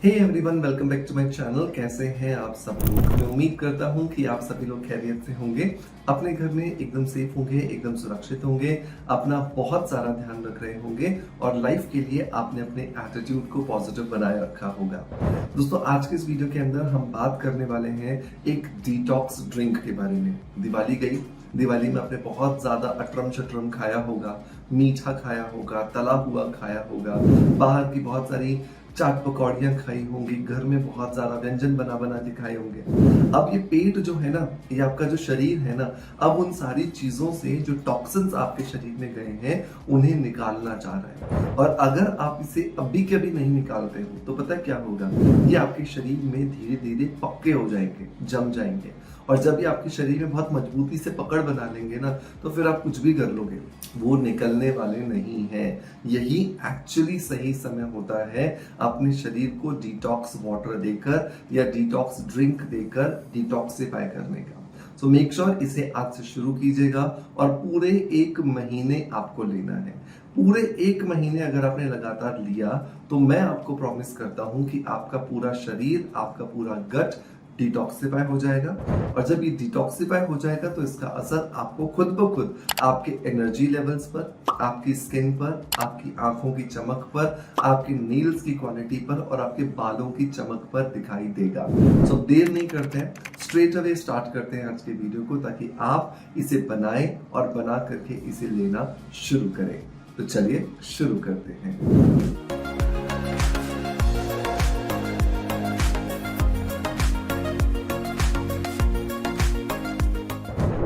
Hey everyone, welcome back to my channel. कैसे हैं आप सब लोग? मैं उम्मीद करता हूं कि आप सभी लोग खैरियत से होंगे, अपने घर में एकदम सेफ होंगे, एकदम सुरक्षित होंगे, अपना बहुत सारा ध्यान रख रहे होंगे और लाइफ के लिए आपने अपने एटीट्यूड को पॉजिटिव बनाए रखा होगा। दोस्तों, आज के इस वीडियो के अंदर हम बात करने वाले हैं एक डिटॉक्स ड्रिंक के बारे में। दिवाली गई, दिवाली में आपने बहुत ज्यादा अटरम शटरम खाया होगा, मीठा खाया होगा, तला हुआ खाया होगा, बाहर की बहुत सारी चाट पकौड़ियाँ खाई होंगी, घर में बहुत ज्यादा व्यंजन बना बना के खाए होंगे। अब ये पेट जो है ना, ये आपका जो शरीर है ना, अब उन सारी चीजों से जो टॉक्सिन्स आपके शरीर में गए हैं उन्हें निकालना चाह रहा है। और अगर आप इसे अभी के अभी नहीं निकालते हो तो पता क्या होगा, ये आपके शरीर में धीरे धीरे पक्के हो जाएंगे, जम जाएंगे। और जब ये आपके शरीर में बहुत मजबूती से पकड़ बना लेंगे ना, तो फिर आप कुछ भी कर लोगे, वो निकलने वाले नहीं है। यही एक्चुअली सही समय होता है अपने शरीर को डिटॉक्स वाटर देकर या डिटॉक्स ड्रिंक देकर डिटॉक्सिफाई करने का। सो मेक श्योर इसे आज से शुरू कीजिएगा और पूरे 1 महीने आपको लेना है। पूरे 1 महीने अगर आपने लगातार लिया तो मैं आपको प्रॉमिस करता हूं कि आपका पूरा शरीर, आपका पूरा गट डिटॉक्सिफाई हो जाएगा। और जब ये डिटॉक्सिफाई हो जाएगा तो इसका असर आपको खुद ब खुद आपके एनर्जी लेवल्स पर, आपकी स्किन पर, आपकी आंखों की चमक पर, आपकी नील्स की क्वालिटी पर और आपके बालों की चमक पर दिखाई देगा। सो देर नहीं करते हैं, स्ट्रेट अवे स्टार्ट करते हैं आज के वीडियो को, ताकि आप इसे बनाएं और बना करके इसे लेना शुरू करें। तो चलिए शुरू करते हैं।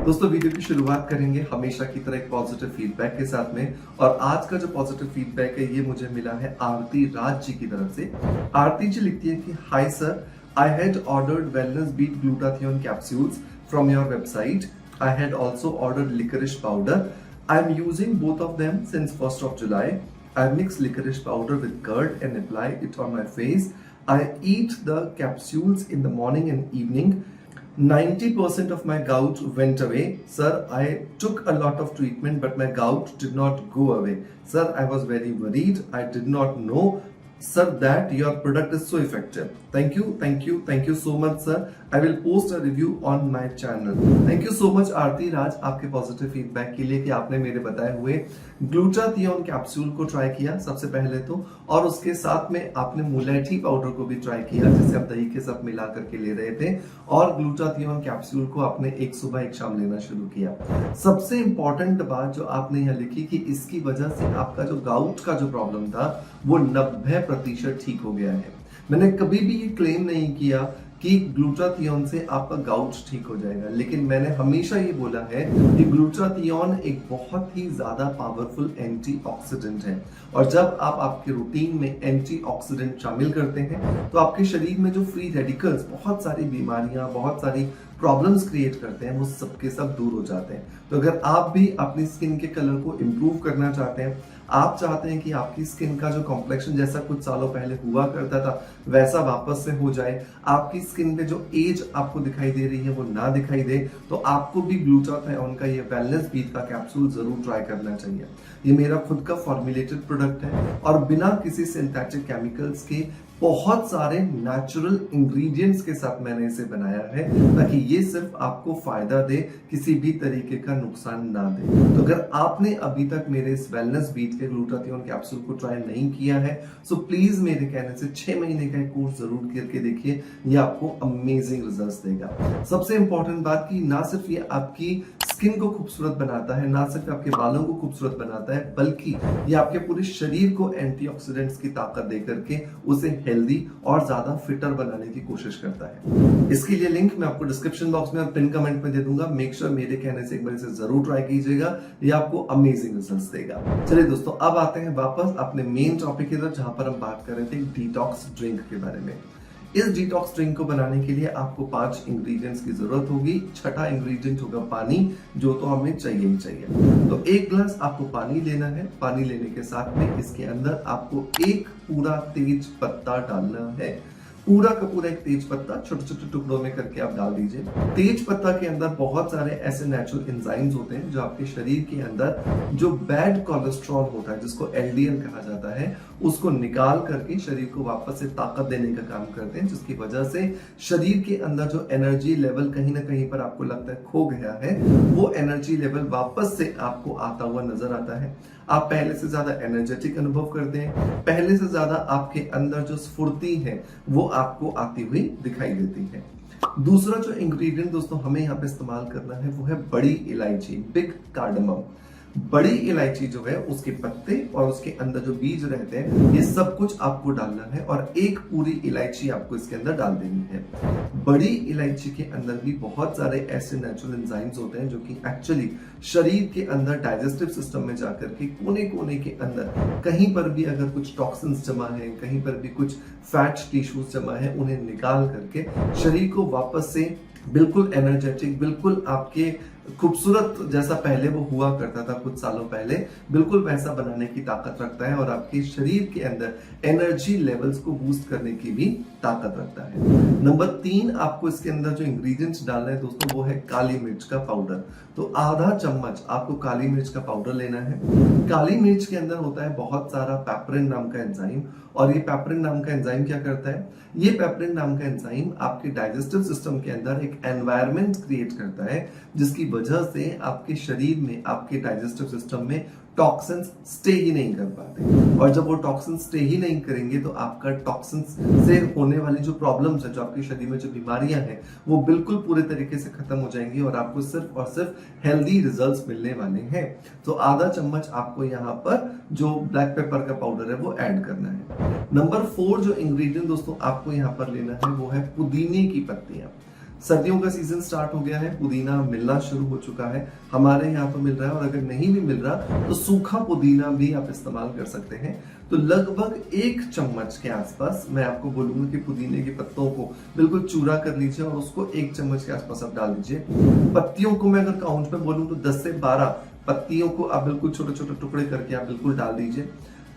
दोस्तों, वीडियो की शुरुआत करेंगे हमेशा की तरह एक पॉजिटिव फीडबैक के साथ में। और आज का जो पॉजिटिव फीडबैक है ये मुझे मिला है आरती राज जी की तरफ से। आरती जी लिखती है कि hi sir, I had ordered Wellness Beat glutathione capsules from your website. I had also ordered liquorice powder. I am using both of them since 1st of July. I mix licorice powder with curd and apply it on my face. I eat the capsules in the morning and evening. 90% of my gout went away. Sir, I took a lot of treatment, but my gout did not go away. Sir, I was very worried. I did not know, sir, that your product is so effective. Thank you, thank you, thank you so much, sir. I will post a review on my channel. Thank you so much आरती राज आपके positive feedback के लिए कि आपने मेरे बताए हुए glutathione capsule को try किया सबसे पहले तो, और उसके साथ में आपने मुलेठी पाउडर को भी ट्राई किया जिसे आप दही के साथ मिला करके ले रहे थे, और ग्लूटाथियोन कैप्सूल को आपने एक सुबह एक शाम लेना शुरू किया। सबसे इंपॉर्टेंट बात जो आपने यहाँ लिखी कि इसकी वजह से आपका जो गाउट का जो प्रॉब्लम था वो 90% ठीक हो गया है। मैंने कभी भी ये क्लेम नहीं किया कि ग्लूटाथियोन से आपका गाउट ठीक हो जाएगा, लेकिन मैंने हमेशा ये बोला है कि ग्लूटाथियोन एक बहुत ही ज्यादा पावरफुल एंटीऑक्सीडेंट है। और जब आप आपके रूटीन में एंटीऑक्सीडेंट शामिल करते हैं तो आपके शरीर में जो फ्री रेडिकल्स बहुत सारी बीमारियां, बहुत सारी प्रॉब्लम्स क्रिएट करते हैं, वो सबके सब दूर हो जाते हैं। तो अगर आप भी अपनी स्किन के कलर को इम्प्रूव करना चाहते हैं, आप चाहते हैं कि आपकी स्किन का जो कॉम्प्लेक्शन जैसा कुछ सालों पहले हुआ करता था वैसा वापस से हो जाए, आपकी स्किन पे जो एज आपको दिखाई दे रही है वो ना दिखाई दे, तो आपको भी ग्लूटाथियोन का ये वेलनेस बीट का कैप्सूल जरूर ट्राई करना चाहिए। ये मेरा खुद का फॉर्मुलेटेड प्रोडक्ट है और बिना किसी सिंथेटिक केमिकल्स के बहुत सारे नेचुरल इंग्रेडिएंट्स के साथ मैंने इसे बनाया है, ताकि ये सिर्फ आपको फायदा दे, किसी भी तरीके का नुकसान ना दे। तो अगर आपने अभी तक मेरे इस वेलनेस बीट के ग्लूटाथियोन कैप्सूल को ट्राई नहीं किया है, सो प्लीज मेरे कहने से 6 महीने का कोर्स जरूर करके देखिए, ये आपको अमेजिंग रिजल्ट्स देगा। सबसे इंपॉर्टेंट बात कि ना सिर्फ ये आपकी स्किन को खूबसूरत बनाता है, ना सिर्फ आपके बालों को खूबसूरत बनाता है, बल्कि ये आपके पूरे शरीर को एंटीऑक्सीडेंट्स की ताकत देकर के उसे हेल्दी और ज्यादा फिटर बनाने की कोशिश करता है। इसके लिए लिंक मैं आपको डिस्क्रिप्शन बॉक्स में और पिन कमेंट में दे दूंगा। मेक श्योर मेरे कहने से एक बार इसे जरूर ट्राई कीजिएगा, ये आपको अमेजिंग रिजल्ट्स देगा। चलिए दोस्तों, अब आते हैं वापस अपने मेन टॉपिक की तरफ, जहां पर हम बात कर रहे थे डिटॉक्स ड्रिंक के बारे में। इस डिटॉक्स ड्रिंक को बनाने के लिए आपको 5 इंग्रेडिएंट्स की जरूरत होगी। छठा इंग्रेडिएंट होगा पानी, जो तो हमें चाहिए ही चाहिए। तो 1 गिलास आपको पानी लेना है। पानी लेने के साथ में इसके अंदर आपको 1 पूरा तेज पत्ता डालना है। पूरा का पूरा एक तेज पत्ता छोटे छोटे टुकड़ों में करके आप डाल दीजिए। तेज पत्ता के अंदर बहुत सारे ऐसे नेचुरल एंजाइम्स होते हैं जो आपके शरीर के अंदर जो बैड कोलेस्ट्रॉल होता है, जिसको एलडीएल कहा जाता है, उसको निकाल करके शरीर को वापस से ताकत देने का काम करते हैं, जिसकी वजह से शरीर के अंदर जो एनर्जी लेवल कहीं ना कहीं पर आपको लगता है खो गया है, वो एनर्जी लेवल वापस से आपको आता हुआ नजर आता है। आप पहले से ज्यादा एनर्जेटिक अनुभव करते हैं, पहले से ज्यादा आपके अंदर जो स्फूर्ति है वो आपको आती हुई दिखाई देती है। दूसरा जो इंग्रेडिएंट दोस्तों हमें यहाँ पे इस्तेमाल करना है वो है बड़ी इलायची, बिग कार्डमम। बड़ी इलायची जो है उसके पत्ते और उसके अंदर जो बीज रहते हैं, ये सब कुछ आपको डालना है और एक पूरी इलायची आपको इसके अंदर डाल देनी है। बड़ी इलायची के अंदर भी बहुत सारे ऐसे नेचुरल एंजाइम्स होते हैं जो कि एक्चुअली शरीर के अंदर डाइजेस्टिव सिस्टम में जाकर के कोने कोने के अंदर कहीं पर भी अगर कुछ टॉक्सिन्स जमा है, कहीं पर भी कुछ फैट टिश्यूज जमा है, उन्हें निकाल करके शरीर को वापस से बिल्कुल एनर्जेटिक, बिल्कुल आपके खूबसूरत जैसा पहले वो हुआ करता था कुछ सालों पहले, बिल्कुल वैसा बनाने की ताकत रखता है और आपके शरीर के अंदर एनर्जी लेवल्स को बूस्ट करने की भी ताकत रखता है। नंबर 3 आपको इसके अंदर जो इंग्रेडिएंट्स डालना है दोस्तों वो है काली मिर्च का पाउडर। तो आधा चम्मच आपको काली मिर्च का पाउडर लेना है। काली मिर्च के अंदर होता है बहुत सारा पेपरिन नाम का एंजाइम, और ये पेपरिन नाम का एंजाइम क्या करता है, ये पेपरिन नाम का एंजाइम आपके डाइजेस्टिव सिस्टम के अंदर एक एनवायरनमेंट क्रिएट करता है जिसकी वजह से आपके शरीर में, आपके डाइजेस्टिव सिस्टम में टॉक्सिन्स स्टे ही नहीं कर पाते, और जब वो टॉक्सिन्स स्टे ही नहीं करेंगे तो आपका टॉक्सिन्स से होने वाली जो प्रॉब्लम्स है, जो आपके शरीर में जो बीमारियां हैं, वो बिल्कुल पूरे तरीके से खत्म हो जाएंगी और आपको सिर्फ और सिर्फ हेल्दी रिजल्ट्स मिलने वाले हैं। तो आधा चम्मच आपको यहाँ पर जो ब्लैक पेपर का पाउडर है वो ऐड करना है। नंबर 4 जो इंग्रेडिएंट दोस्तों आपको यहाँ पर लेना है वो है पुदीने की पत्तियां। सर्दियों का सीजन स्टार्ट हो गया है, पुदीना मिलना शुरू हो चुका है, हमारे यहाँ तो मिल रहा है, और अगर नहीं भी मिल रहा तो सूखा पुदीना भी आप इस्तेमाल कर सकते हैं। तो लगभग 1 चम्मच के आसपास मैं आपको बोलूंगा कि पुदीने के पत्तों को बिल्कुल चूरा कर लीजिए और उसको 1 चम्मच के आसपास आप डाल दीजिए। पत्तियों को मैं अगर काउंट में बोलूं तो 10 से 12 पत्तियों को आप बिल्कुल छोटे छोटे टुकड़े करके आप बिल्कुल डाल दीजिए।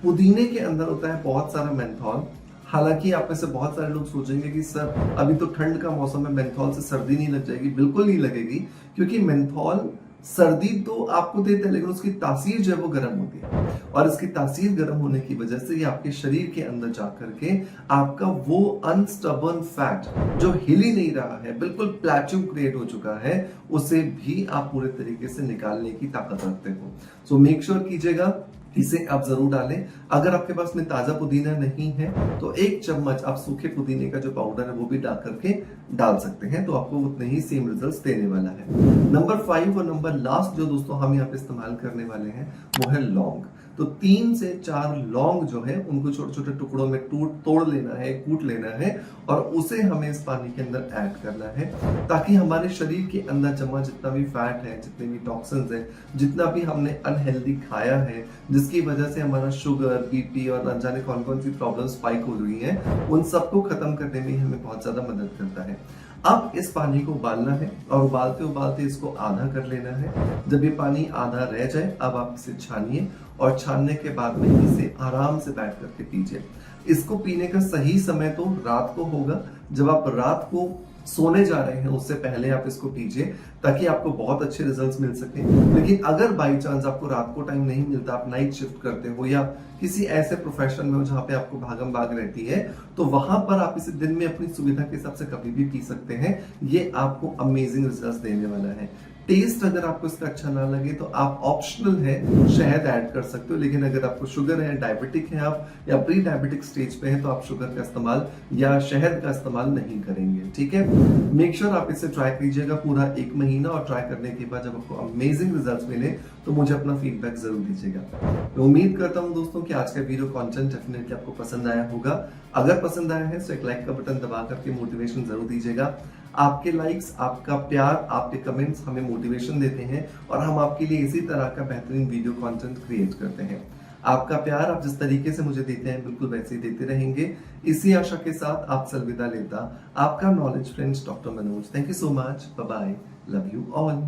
पुदीने के अंदर होता है बहुत सारा मेंथॉल। हालांकि आप में से बहुत सारे लोग सोचेंगे कि सर अभी तो ठंड का मौसम है, मेंथॉल से सर्दी नहीं लग जाएगी। बिल्कुल नहीं लगेगी, क्योंकि मेंथॉल सर्दी तो आपको देता है लेकिन उसकी तासीर जो है वो गर्म होती है, और इसकी तासीर गर्म होने की वजह से ये आपके शरीर के अंदर जाकर के आपका वो अनस्टबर्न फैट जो हिल ही नहीं रहा है, बिल्कुल प्लेट्यू क्रिएट हो चुका है, उसे भी आप पूरे तरीके से निकालने की ताकत रखते हो। सो मेक श्योर कीजिएगा इसे आप जरूर डालें। अगर आपके पास में ताजा पुदीना नहीं है तो 1 चम्मच आप सूखे पुदीने का जो पाउडर है वो भी डाल करके डाल सकते हैं, तो आपको उतने ही सेम रिजल्ट्स देने वाला है। नंबर 5 और नंबर लास्ट जो दोस्तों हम यहाँ पे इस्तेमाल करने वाले हैं वो है लौंग। तो 3 से 4 लौंग जो है उनको छोटे छोटे टुकड़ों में तोड़ लेना है, कूट लेना है, और उसे हमें इस पानी के अंदर ऐड करना है, ताकि हमारे शरीर के अंदर जमा जितना भी फैट है, जितने भी टॉक्सिन्स है, जितना भी हमने अनहेल्दी खाया है, जिसकी वजह से हमारा शुगर, बीपी और न जाने कौन कौन सी प्रॉब्लम स्पाइक हो रही है, उन सबको खत्म करने में हमें बहुत ज्यादा मदद करता है। अब इस पानी को उबालना है और उबालते उबालते इसको आधा कर लेना है। जब ये पानी आधा रह जाए अब आप इसे छानिए, और छानने के बाद में इसे आराम से बैठ करके पीजिए। इसको पीने का सही समय तो रात को होगा, जब आप रात को सोने जा रहे हैं उससे पहले आप इसको पीजिए, ताकि आपको बहुत अच्छे रिजल्ट्स मिल सके। लेकिन अगर बाई चांस आपको रात को टाइम नहीं मिलता, आप नाइट शिफ्ट करते हो या किसी ऐसे प्रोफेशन में हो जहां पे आपको भागम भाग रहती है, तो वहां पर आप इसे दिन में अपनी सुविधा के हिसाब से कभी भी पी सकते हैं। ये आपको अमेजिंग रिजल्ट्स देने वाला है। टेस्ट अगर आपको इसका अच्छा ना लगे तो आप ऑप्शनल है शहद ऐड कर सकते हो, लेकिन अगर आपको शुगर है, डायबिटिक है आप, या प्री डायबिटिक स्टेज पे है, तो आप शुगर का इस्तेमाल या शहद का इस्तेमाल नहीं करेंगे। ठीक है, मेक श्योर आप इसे ट्राई कीजिएगा पूरा 1 महीना, और ट्राई करने के बाद जब आपको अमेजिंग रिजल्ट्स मिले तो मुझे अपना फीडबैक जरूर दीजिएगा। मैं उम्मीद करता हूं दोस्तों कि आज का वीडियो कंटेंट डेफिनेटली आपको पसंद आया होगा। अगर पसंद आया है तो एक लाइक का बटन दबा करके मोटिवेशन जरूर दीजिएगा। आपके लाइक्स, आपका प्यार, आपके कमेंट्स हमें मोटिवेशन देते हैं, और हम आपके लिए इसी तरह का बेहतरीन वीडियो कंटेंट क्रिएट करते हैं। आपका प्यार आप जिस तरीके से मुझे देते हैं बिल्कुल वैसे ही देते रहेंगे। इसी आशा के साथ आपसे अलविदा लेता आपका knowledge friends doctor Manoj. Thank you so much, bye bye, love you all.